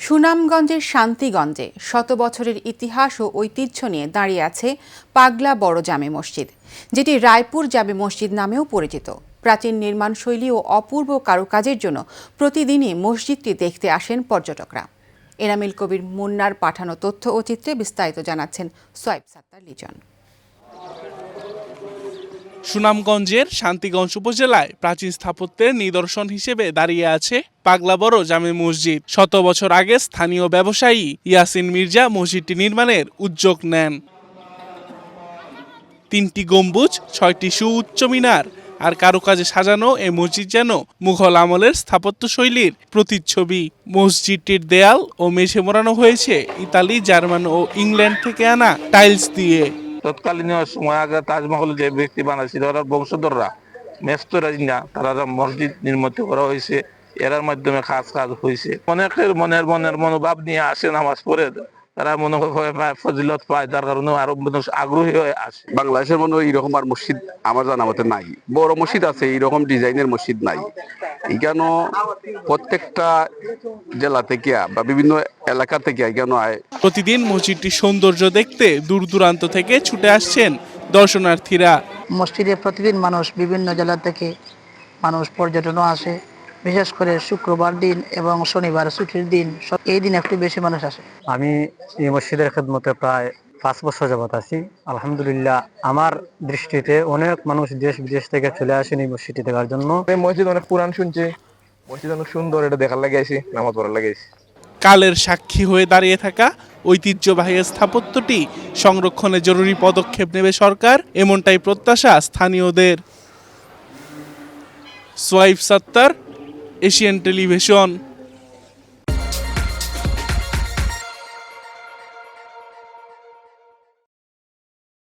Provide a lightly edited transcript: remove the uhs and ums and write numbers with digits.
সুনামগঞ্জের শান্তিগঞ্জে শত বছরের ইতিহাস ও ঐতিহ্য নিয়ে দাঁড়িয়ে আছে পাগলা বড় জামে মসজিদ, যেটি রায়পুর জামে মসজিদ নামেও পরিচিত। প্রাচীন নির্মাণশৈলী ও অপূর্ব কারুকাজের জন্য প্রতিদিনই মসজিদটি দেখতে আসেন পর্যটকরা। এনামিল কবির মুন্নার পাঠানো তথ্য ও চিত্রে বিস্তারিত জানাচ্ছেন সোয়াইব সাত্তার লিজন। সুনামগঞ্জের শান্তিগঞ্জ উপজেলায় প্রাচীন স্থাপত্যের নিদর্শন হিসেবে দাঁড়িয়ে আছে পাগলা বড় জামে মসজিদ। শত বছর আগে স্থানীয় ব্যবসায়ী ইয়াসিন মির্জা মসজিদটি নির্মাণের উদ্যোগ নেন। 3টি গম্বুজ, 6টি সুউচ্চ মিনার আর কারুকাজে সাজানো এই মসজিদ যেন মুঘল আমলের স্থাপত্য শৈলীর প্রতিচ্ছবি। মসজিদটির দেয়াল ও মেঝে মোড়ানো হয়েছে ইতালি, জার্মান ও ইংল্যান্ড থেকে আনা টাইলস দিয়ে। তৎকালীন সময় আগে তাজমহল যে ব্যক্তি বানাইছিল ওরা বংশধররা মেস্তরাজিনা তারা মসজিদ নির্মিত করা হয়েছে। এর মাধ্যমে কাজ হয়েছে। অনেকের মনের মনোভাব নিয়ে আসে, নামাজ পড়ে তারা মনে হয় ফজিলত পায়, যার কারণে আরো আগ্রহী হয়ে আসে। বাংলাদেশের মনে হয় এরকম আর মসজিদ আমার জানা মতে নাই। বড় মসজিদ আছে, এইরকম ডিজাইনের মসজিদ নাই। এখানে প্রত্যেকটা জেলা থেকে বা বিভিন্ন এলাকা থেকে এখানে আয়। প্রতিদিন মসজিদটির সৌন্দর্য দেখতে দূর দূরান্ত থেকে ছুটে আসছেন দর্শনার্থীরা। মসজিদে প্রতিদিন মানুষ বিভিন্ন জেলা থেকে মানুষ পর্যটনও আসে, বিশেষ করে শুক্রবার দিন এবং শনিবার ছুটির দিন, এই দিন একটু বেশি মানুষ আসে। আমি এই মসজিদের খেদমতে প্রায় 5 বছর যাবত আছি। আলহামদুলিল্লাহ, আমার দৃষ্টিতে অনেক মানুষ দেশ বিদেশ থেকে চলে আসেন এই মসজিদটি দেখার জন্য। মসজিদ অনেক পুরান শুনছি, মসজিদ অনেক সুন্দর, এটা দেখার লাগে আইছি, নামাজ পড়ার লাগে আইছি। কালের সাক্ষী হয়ে দাঁড়িয়ে থাকা ঐতিহ্যবাহী স্থাপত্যটি সংরক্ষণে জরুরি পদক্ষেপ নেবে সরকার, এমনটাই প্রত্যাশা স্থানীয়দের। Shoaib Sattar, Asian television.